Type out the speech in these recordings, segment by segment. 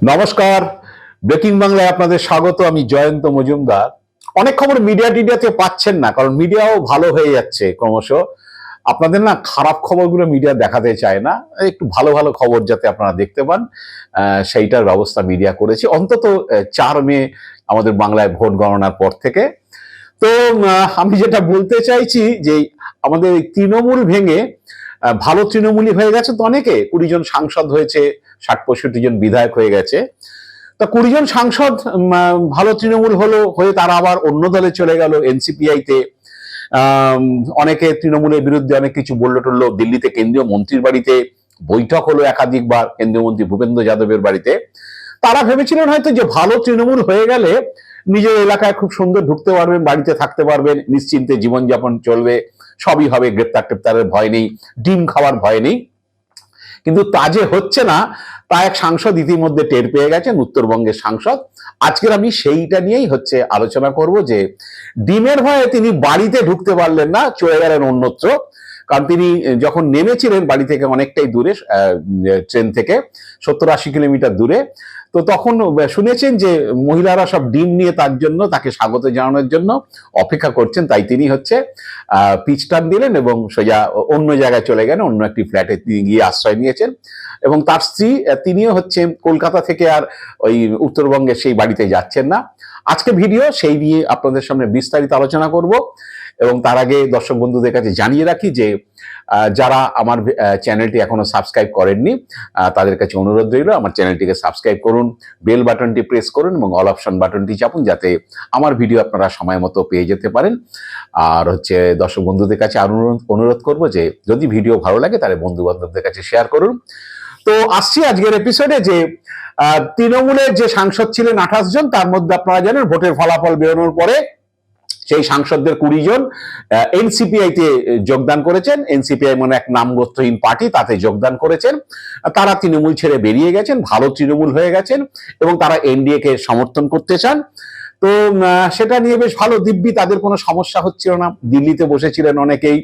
নমস্কার, ব্রেকিং বাংলায় আপনাদের স্বাগত। আমি জয়ন্ত মজুমদার। অনেক খবর মিডিয়াতে পাচ্ছেন না, কারণ মিডিয়াও ভালো হয়ে যাচ্ছে ক্রমশ। আপনাদের না খারাপ খবরগুলো মিডিয়া দেখাতে চায় না, একটু ভালো ভালো খবর যাতে আপনারা দেখতে পান সেইটার ব্যবস্থা মিডিয়া করেছে, অন্তত 4 মে আমাদের বাংলায় ভোট গণনার পর থেকে। তো আমি যেটা বলতে চাইছি যে আমাদের এই তৃণমূল ভেঙে ভালো তৃণমূলই হয়ে গেছে তো অনেকে, 20 জন সাংসদ হয়েছে, 60-65 জন বিধায়ক হয়ে গেছে। তা 20 জন সাংসদ ভালো তৃণমূল হয়ে তারা আবার অন্য দলে চলে গেল, এনসিপিআইতে। অনেকে তৃণমূলের বিরুদ্ধে অনেক কিছু বললো টললো। দিল্লিতে কেন্দ্রীয় মন্ত্রীর বাড়িতে বৈঠক হলো একাধিকবার, কেন্দ্রীয় মন্ত্রী ভূপেন্দ্র যাদবের বাড়িতে। তারা ভেবেছিলেন হয়তো যে ভালো তৃণমূল হয়ে গেলে নিজের এলাকায় খুব সুন্দর ঢুকতে পারবেন, বাড়িতে থাকতে পারবেন, নিশ্চিন্তে জীবনযাপন চলবে, সবই হবে, গ্রেপ্তার টেপ্তারের ভয় নেই, ডিম খাওয়ার ভয় নেই। কিন্তু তা যে হচ্ছে না, তা এক সাংসদ ইতিমধ্যে টের পেয়ে গেছেন, উত্তরবঙ্গের সাংসদ। আজকের আমি সেইটা নিয়েই আলোচনা করব যে ডিমের ভয়ে তিনি বাড়িতে ঢুকতে পারলেন না, চলে গেলেন অন্যত্র। কারণ তিনি যখন নেমেছিলেন বাড়ি থেকে অনেকটাই দূরে, ট্রেন থেকে 70-80 কিলোমিটার দূরে, তো তখন শুনেছেন যে মহিলারা সব ডিম নিয়ে তাকে স্বাগত জানানোর জন্য অপেক্ষা করছেন। তাই তিনি পিচ টান দিলেন এবং সোজা অন্য জায়গায় চলে গেলেন, অন্য একটি ফ্ল্যাটে তিনি গিয়ে আশ্রয় নিয়েছেন। এবং তার স্ত্রী, তিনিও কলকাতা থেকে আর ওই উত্তরবঙ্গের সেই বাড়িতে যাচ্ছেন না। আজকে ভিডিও সেই নিয়ে আপনাদের সামনে বিস্তারিত আলোচনা করব। এবং তার আগে দর্শক বন্ধুদের কাছে জানিয়ে রাখি যে যারা আমার চ্যানেলটি এখনো সাবস্ক্রাইব করেননি, তাদের কাছে অনুরোধ রইল আমার চ্যানেলটিকে সাবস্ক্রাইব করুন, বেল বাটনটি প্রেস করুন এবং অল অপশন বাটনটি চাপুন, যাতে আমার ভিডিও আপনারা সময় মতো পেয়ে যেতে পারেন। আর দর্শক বন্ধুদের কাছে অনুরোধ করব যে যদি ভিডিও ভালো লাগে তাহলে বন্ধু বান্ধবদের কাছে শেয়ার করুন। তো আসছি আজকের এপিসোডে যে তৃণমূলের যে সাংসদ ছিলেন 28 জন, তার মধ্যে আপনারা জানেন ভোটের ফলাফল বেরোনোর পরে সেই সাংসদদের 20 জন এনসিপিআই তে যোগদান করেছেন। এনসিপিআই মানে এক নামগোত্রহীন পার্টি, তাতে যোগদান করেছেন। তারা তৃণমূল ছেড়ে বেরিয়ে গেছেন, ভালো তৃণমূল হয়ে গেছেন এবং তারা এনডিএ কে সমর্থন করতে চান। তো সেটা নিয়ে বেশ ভালো দিব্যি, তাদের কোনো সমস্যা হচ্ছিল না। দিল্লিতে বসেছিলেন অনেকেই,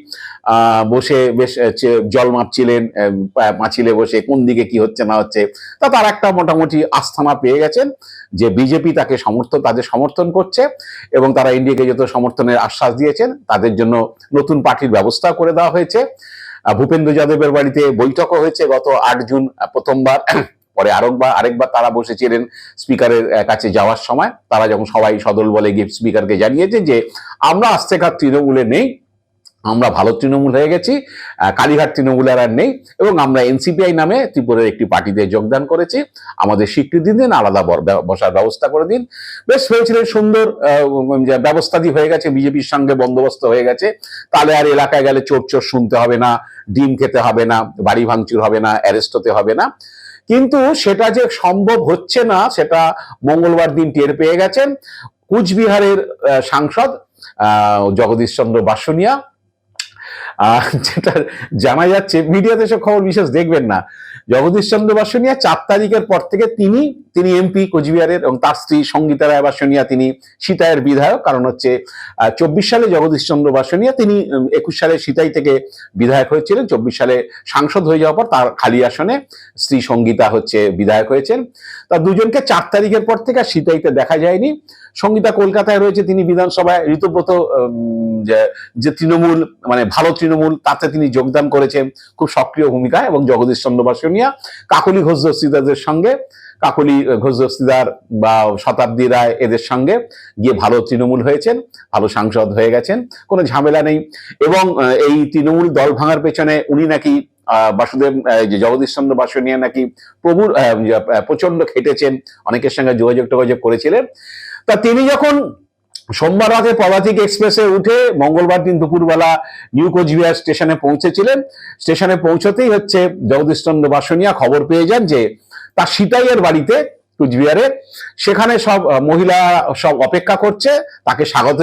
বসে বেশ জল মাপছিলেন, মাছিলে বসে কোন দিকে কি হচ্ছে না হচ্ছে। তারা একটা মোটামুটি আস্থানা পেয়ে গেছেন যে বিজেপি তাদের সমর্থন করছে এবং তারা ইন্ডিয়াকে যত সমর্থনের আশ্বাস দিয়েছেন, তাদের জন্য নতুন পার্টির ব্যবস্থা করে দেওয়া হয়েছে। ভূপেন্দ্র যাদবের বাড়িতে বৈঠকও হয়েছে গত 8 জুন প্রথমবার। পরে আরেকবার তারা বসেছিলেন স্পিকারের কাছে যাওয়ার সময়। তারা যখন সবাই সদল বলে গিয়ে স্পিকারকে জানিয়েছে যে আমরা আস্তেকার তৃণমূলে নেই, আমরা ভালো তৃণমূল হয়ে গেছি, কালীঘাট তৃণমূলের আর নেই, এবং আমরা এনসিপিআই নামে ত্রিপুরার একটি পার্টিতে যোগদান করেছি, আমাদের স্বীকৃতি দিন, আলাদা বসার ব্যবস্থা করে দিন। বেশ হয়েছিলেন, সুন্দর ব্যবস্থা হয়ে গেছে, বিজেপির সঙ্গে বন্দোবস্ত হয়ে গেছে। তাহলে আর এলাকায় গেলে চোর শুনতে হবে না, ডিম খেতে হবে না, বাড়ি ভাঙচুর হবে না, অ্যারেস্ট হতে হবে না। কিন্তু সেটা যে সম্ভব হচ্ছে না, সেটা মঙ্গলবার দিন টের পেয়ে গেছেন কুচবিহারের সাংসদ জগদীশ চন্দ্র বাসুনিয়া। যেটা জানা যাচ্ছে, মিডিয়াতে সব খবর বিশেষ দেখবেন না, জগদীশ চন্দ্র বাসুনিয়া 4 তারিখের পর থেকে তিনি এমপি কোচবিহারের, এবং তার স্ত্রী সঙ্গীতা রায় বাসুনিয়া তিনি সিতাইয়ের বিধায়ক। কারণ 24 সালে জগদীশ চন্দ্র বাসুনিয়া তিনি 21 সালে সিতাই থেকে বিধায়ক হয়েছিলেন। 24 সালে সাংসদ হয়ে যাওয়ার পর তার খালি আসনে স্ত্রী সঙ্গীতা বিধায়ক হয়েছেন। তা দুজনকে 4 তারিখের পর থেকে সিতাইতে দেখা যায়নি। সঙ্গীতা কলকাতায় রয়েছে, তিনি বিধানসভায় ঋতব্রত যে তৃণমূল মানে ভালো তৃণমূল, তাতে তিনি যোগদান করেছেন খুব সক্রিয় ভূমিকায়। এবং জগদীশ চন্দ্র বাসুনিয়া কাকলি ঘোষ দস্তিদারদের সঙ্গে, কাকলি ঘোষ দস্তিদার বা শতাব্দী রায় এদের সঙ্গে গিয়ে ভালো তৃণমূল হয়েছেন, ভালো সাংসদ হয়ে গেছেন, কোনো ঝামেলা নেই। এবং এই তৃণমূল দল ভাঙার পেছনে উনি নাকি বাসুদেব জগদীশ চন্দ্র বাসুনিয়া নাকি প্রচন্ড খেটেছেন, অনেকের সঙ্গে যোগাযোগ করেছিলেন। তা তিনি যখন সোমবার রাতে পদাতিক এক্সপ্রেসে উঠে মঙ্গলবার দিন দুপুরবেলা নিউ কোচবিহার স্টেশনে পৌঁছেছিলেন, স্টেশনে পৌঁছতেই জগদীশ চন্দ্র বাসুনিয়া খবর পেয়ে যান যে তার সিতাইয়ের বাড়িতে কুচবিহারে, সেখানে সব মহিলা সব অপেক্ষা করছে তাকে স্বাগত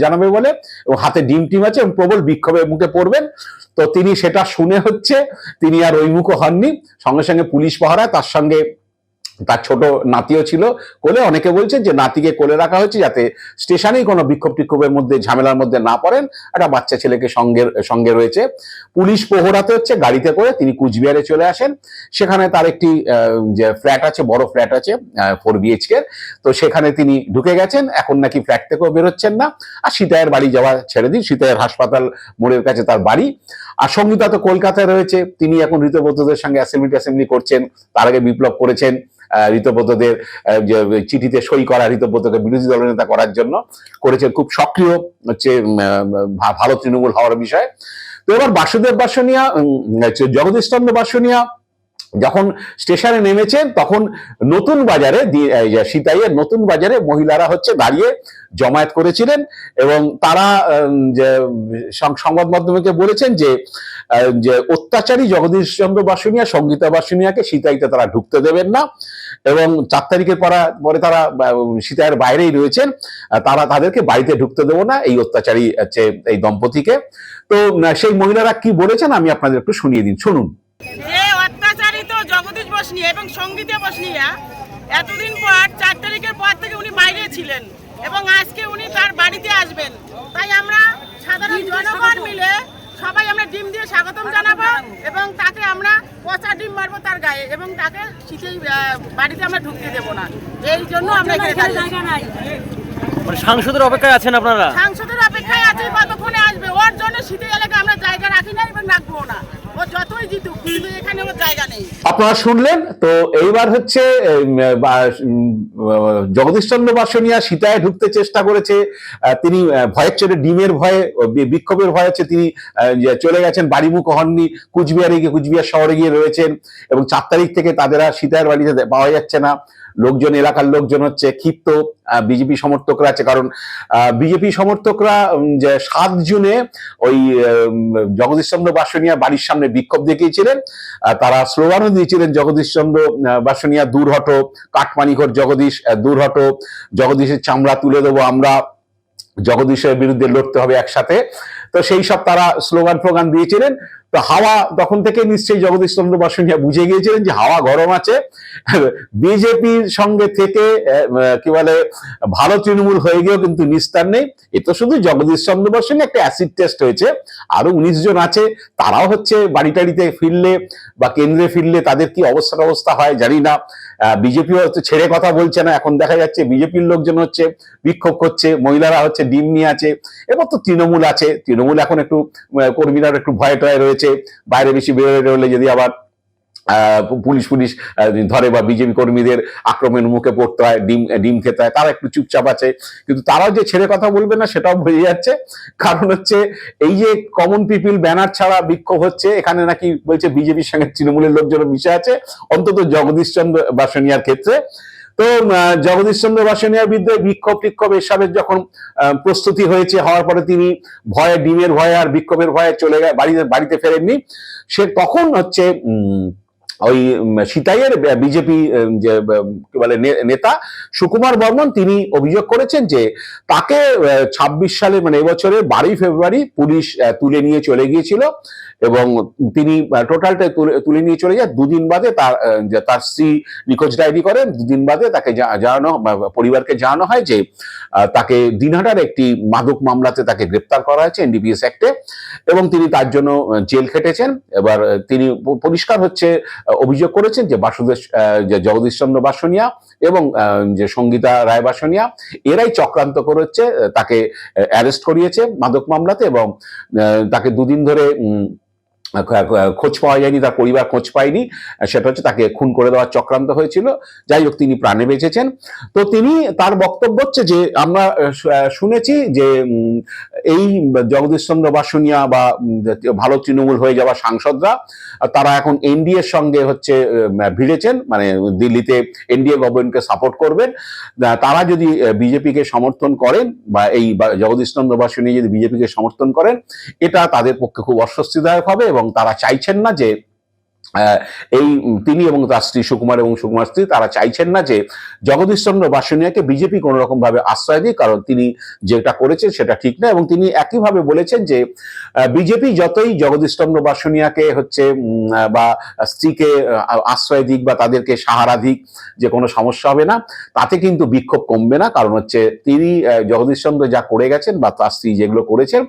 জানাবে বলে, এবং হাতে ডিম আছে এবং প্রবল বিক্ষোভের মুখে পড়বেন। তো তিনি সেটা শুনে তিনি আর ওই মুখো হননি, সঙ্গে সঙ্গে পুলিশ পাহারায় তার সঙ্গে তার ছোট নাতিও ছিল কোলে। অনেকে বলছেন যে নাতিকে কোলে রাখা হয়েছে যাতে স্টেশনেই কোনো বিক্ষোভ টিক্ষোভের মধ্যে ঝামেলার মধ্যে না পড়েন। একটা বাচ্চা ছেলেকে সঙ্গে রয়েছে। পুলিশ প্রহরাতে হচ্ছে গাড়িতে করে তিনি কুচবিহারে চলে আসেন। সেখানে তার একটি যে ফ্ল্যাট আছে, বড় ফ্ল্যাট আছে 4 BHK, তো সেখানে তিনি ঢুকে গেছেন। এখন নাকি ফ্ল্যাট থেকেও বেরোচ্ছেন না। আর সীতায়ের বাড়ি যাওয়া ছেড়ে দিন, সীতায়ের হাসপাতাল মোড়ের কাছে তার বাড়ি। আর সঙ্গীতা তো কলকাতায় রয়েছে, তিনি এখন ঋতব্রতদের সঙ্গে অ্যাসেম্বলি করছেন। তার আগে বিপ্লব করেছেন ঋতব্রতদের চিঠিতে সই করা, ঋতব্রতকে বিরোধী দলনেতা করার জন্য করেছেন, খুব সক্রিয় হচ্ছে ভালো তৃণমূল হওয়ার বিষয়ে। তো এবার বাসুদেব বাসনিয়া, জগদীশ চন্দ্র বাসনিয়া যখন স্টেশনে নেমেছেন তখন নতুন বাজারে, সিতাইয়ের নতুন বাজারে মহিলারা হচ্ছে দাঁড়িয়ে জমায়েত করেছিলেন এবং তারা সংবাদ মাধ্যমকে বলেছেন যে অত্যাচারী জগদীশ চন্দ্র বাসনিয়া, সঙ্গীতা বাসনিয়াকে সিতাইতে তারা ঢুকতে দেবেন না এবং 4 তারিখের পরে তারা সিতাইয়ের বাইরেই রয়েছেন, তারা তাদেরকে বাড়িতে ঢুকতে দেবো না এই অত্যাচারী হচ্ছে এই দম্পতিকে। তো সেই মহিলারা কি বলেছেন আমি আপনাদের একটু শুনিয়ে দিন, শুনুন। জগদীশ বসনিয়া এবং সঙ্গীতা বসনিয়া এতদিন পর 4 তারিখের পর থেকে উনি বাইরে ছিলেন এবং আজকে উনি তার বাড়িতে আসবেন। তাই আমরা সাধারণ জনগণ মিলে সবাই আমরা ডিম দিয়ে স্বাগতম জানাবো এবং তাকে আমরা পচা ডিম মারবো তার গায়ে এবং তাকে শীতেই বাড়িতে আমরা ঢুকতে দেবো না। এই জন্য আমরা সাংসদের অপেক্ষায় আছেন আপনারা? সাংসদের অপেক্ষায় আছি, কতক্ষণে আসবে। ওর জন্য শীতে এলাকায় আমরা জায়গা রাখি না এবং রাখবো না। যতই জিতুক কিন্তু এখানে ওর জায়গা নেই। আপনারা শুনলেন তো। এইবার হচ্ছে জগদীশ চন্দ্র বাসনিয়া সীতায় ঢুকতে চেষ্টা করেছে, তিনি ভয়ের চোটে, ডিমের ভয়ে, বিক্ষোভের ভয়ে হচ্ছে তিনি চলে গেছেন, বাড়িমুখ হননি, কুচবিহার শহরে গিয়ে রয়েছেন এবং 4 তারিখ থেকে তাদের আর সীতায়ের বাড়িতে পাওয়া যাচ্ছে না। লোকজন, এলাকার লোকজন হচ্ছে ক্ষিপ্ত, বিজেপি সমর্থকরা আছে, কারণ বিজেপি সমর্থকরা 7 জুনে ওই জগদীশ চন্দ্র বাসনিয়া বাড়ির সামনে বিক্ষোভ দেখিয়েছিলেন। তারা স্লোগানও দিয়েছিলেন, জগদীশ চন্দ্র বাসনিয়া দূর হটো, কাঠমানিঘর জগদীশ দূর হটো, জগদীশের চামড়া তুলে দেবো আমরা, জগদীশের বিরুদ্ধে লড়তে হবে একসাথে। তো সেই সব তারা স্লোগান দিয়েছিলেন। তো হাওয়া তখন থেকে নিশ্চয়ই জগদীশ চন্দ্র বাসনিয়া বুঝে গিয়েছিলেন যে হাওয়া গরম আছে, বিজেপির সঙ্গে থেকে কি বলে ভালো তৃণমূল হয়ে গিয়েও কিন্তু নিস্তার নেই। এ তো শুধু জগদীশ চন্দ্র বাসনিয়া, একটা অ্যাসিড টেস্ট হয়েছে, আরো 19 জন আছে, তারাও হচ্ছে বাড়িটাড়িতে ফিরলে বা কেন্দ্রে ফিরলে তাদের কি অবস্থা হয় জানি না। বিজেপিও হচ্ছে ছেড়ে কথা বলছে না, এখন দেখা যাচ্ছে বিজেপির লোকজন হচ্ছে বিক্ষোভ করছে, মহিলারা হচ্ছে ডিম নিয়ে আছে। এবার তো তৃণমূল আছে, তৃণমূল এখন একটু কর্মীরা একটু ভয়ে টয়ে রয়েছে, বাইরে বেশি বেরোলে যদি আবার পুলিশ ধরে বা বিজেপি কর্মীদের আক্রমণের মুখে পড়তে হয়, ডিম খেতে হয়, তারা একটু চুপচাপ আছে। কিন্তু তারাও যে ছেড়ে কথা বলবে না সেটাও বোঝা যাচ্ছে, কারণ হচ্ছে এই যে কমন পিপিল ব্যানার ছাড়া বিক্ষোভ হচ্ছে, এখানে নাকি বলছে বিজেপির সঙ্গে তৃণমূলের লোকজন মিশে আছে, অন্তত জগদীশ চন্দ্র বাসনিয়ার ক্ষেত্রে। তো জগদীশ চন্দ্র বাসনিয়ার বিরুদ্ধে বিক্ষোভ এসবের যখন প্রস্তুতি হওয়ার পরে তিনি ডিমের ভয়ে আর বিক্ষোভের ভয়ে চলে বাড়িতে ফেরেননি। সে তখন হচ্ছে ওই সিতাইয়ের বিজেপি যে কি বলে নেতা সুকুমার বর্মন, তিনি অভিযোগ করেছেন যে তাকে 26 সালে মানে এবছরের 12 ফেব্রুয়ারি পুলিশ তুলে নিয়ে চলে গিয়েছিল এবং তিনি টোটালটা তুলে নিয়ে চলে যায়। 2 দিন বাদে তার স্ত্রী নিখোঁজ ডায়েরি করেন। 2 দিন বাদে তাকে পরিবারকে জানানো হয় যে তাকে দিনহাটার একটি মাদক মামলাতে তাকে গ্রেপ্তার করা হয়েছে NDPS অ্যাক্টে এবং তিনি তার জন্য জেল খেটেছেন। এবার তিনি পরিষ্কার হচ্ছে অভিযোগ করেছেন যে জগদীশ চন্দ্র বাসনিয়া এবং যে সঙ্গীতা রায় বাসনিয়া এরাই চক্রান্ত করেছে, তাকে অ্যারেস্ট করিয়েছে মাদক মামলাতে এবং তাকে 2 দিন ধরে খোঁজ পাওয়া যায়নি, তার পরিবার খোঁজ পায়নি। সেটা হচ্ছে তাকে খুন করে দেওয়ার চক্রান্ত হয়েছিল। যাই হোক, তিনি প্রাণে বেঁচেছেন। তো তার বক্তব্য হচ্ছে যে আমরা শুনেছি যে এই জগদীশ চন্দ্র বাসনিয়া বা ভালো তৃণমূল হয়ে যাওয়া সাংসদরা তারা এখন এনডিএর সঙ্গে হচ্ছে ভিড়েছেন, মানে দিল্লিতে এনডিএ গভর্নমেন্টকে সাপোর্ট করবেন। তারা যদি বিজেপিকে সমর্থন করেন বা এই জগদীশ চন্দ্র বাসনিয়া যদি বিজেপিকে সমর্থন করেন, এটা তাদের পক্ষে খুব অস্বস্তিদায়ক হবে এবং তারা চাইছেন না যে এই তিনি এবং তার স্ত্রী সুকুমার এবং সুকুমার স্ত্রী তারা চাইছেন না যে জগদীশ চন্দ্র বাসুনিয়াকে বিজেপি কোনো রকম ভাবে আশ্রয় দিক, কারণ তিনি যেটা করেছেন সেটা ঠিক না। এবং তিনি একইভাবে বলেছেন যে বিজেপি যতই জগদীশ চন্দ্র বাসুনিয়াকে হচ্ছে বা স্ত্রীকে আশ্রয় দিক বা তাদেরকে সাহারা দিক, যে কোনো সমস্যা হবে না, তাতে কিন্তু বিক্ষোভ কমবে না। কারণ হচ্ছে তিনি জগদীশ চন্দ্র যা করে গেছেন বা তার স্ত্রী যেগুলো করেছেন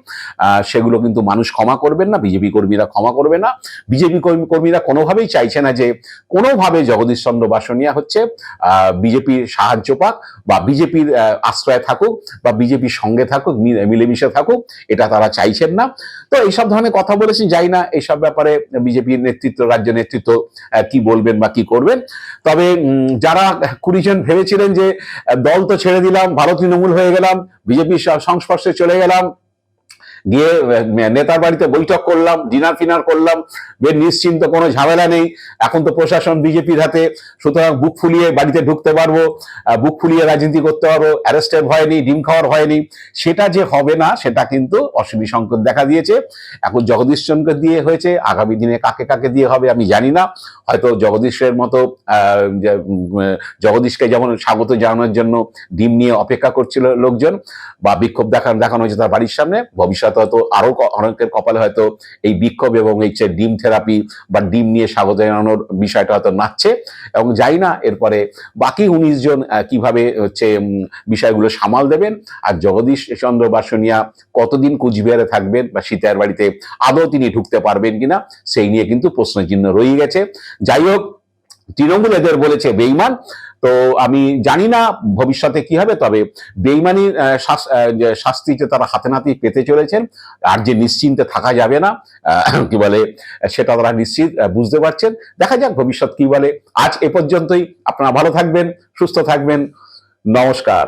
সেগুলো কিন্তু মানুষ ক্ষমা করবেন না, বিজেপি কর্মীরা ক্ষমা করবে না। বিজেপি কর্মীরা কোনোভাবেই চাইছে না যে কোনোভাবে জগদীশ চন্দ্র বাসুনিয়া হচ্ছে বিজেপির সাহায্য পাক বা বিজেপির আশ্রয় থাকুক বা বিজেপির সঙ্গে থাকুক, মিলেমিশে থাকুক, এটা তারা চাইছেন না। তো এইসব ধরনের কথা বলেছেন, যাই না এইসব ব্যাপারে বিজেপির নেতৃত্ব, রাজ্য নেতৃত্ব কি বলবেন বা কি করবেন। তবে যারা 20 জন ভেবেছিলেন যে দল তো ছেড়ে দিলাম, ভালো তৃণমূল হয়ে গেলাম, বিজেপির সংস্পর্শে চলে গেলাম, গিয়ে নেতার বাড়িতে বৈঠক করলাম, ডিনার ফিনার করলাম, বেশ নিশ্চিন্ত, কোনো ঝামেলা নেই, এখন তো প্রশাসন বিজেপির হাতে, সুতরাং বুক ফুলিয়ে বাড়িতে ঢুকতে পারবো, বুক ফুলিয়ে রাজনীতি করতে পারবো, অ্যারেস্টের ভয় নেই, ডিম খাওয়ার ভয় নেই, সেটা যে হবে না সেটা কিন্তু অশ্বিনী সংকেত দেখা দিয়েছে। এখন জগদীশ চন্দ্রকে দিয়ে হয়েছে, আগামী দিনে কাকে কাকে দিয়ে হবে আমি জানি না। হয়তো জগদীশের মতো জগদীশকে যেমন স্বাগত জানানোর জন্য ডিম নিয়ে অপেক্ষা করছিল লোকজন বা বিক্ষোভ দেখানো হয়েছে তার বাড়ির সামনে, ভবিষ্যতে হয়তো আরো অনেকের কপালে হয়তো এই বিক্ষোভ এবং এই যে ডিম থেরাপি বা ডিম নিয়ে স্বাগত জানানোর বিষয়টা হয়তো নাচছে। এবং যাই না এরপরে বাকি 19 জন কিভাবে হচ্ছে বিষয়গুলো সামাল দেবেন, আর জগদীশ চন্দ্র বাসুনিয়া কতদিন কুচবিহারে থাকবেন বা সীতার বাড়িতে আদৌ তিনি ঢুকতে পারবেন কিনা, সেই নিয়ে কিন্তু প্রশ্নচিহ্ন রয়ে গেছে। যাই হোক, তৃণমূল এদের বলেছে বেঈমান, তো আমি জানি না ভবিষ্যতে কি হবে। তবে বেঈমানির শাস্তিতে তারা হাতে নাতেই পেতে চলেছেন, আর যে নিশ্চিন্তে থাকা যাবে না কি বলে সেটা তারা নিশ্চিত বুঝতে পারছেন। দেখা যাক ভবিষ্যৎ কি বলে। আজ এ পর্যন্তই, আপনারা ভালো থাকবেন, সুস্থ থাকবেন, নমস্কার।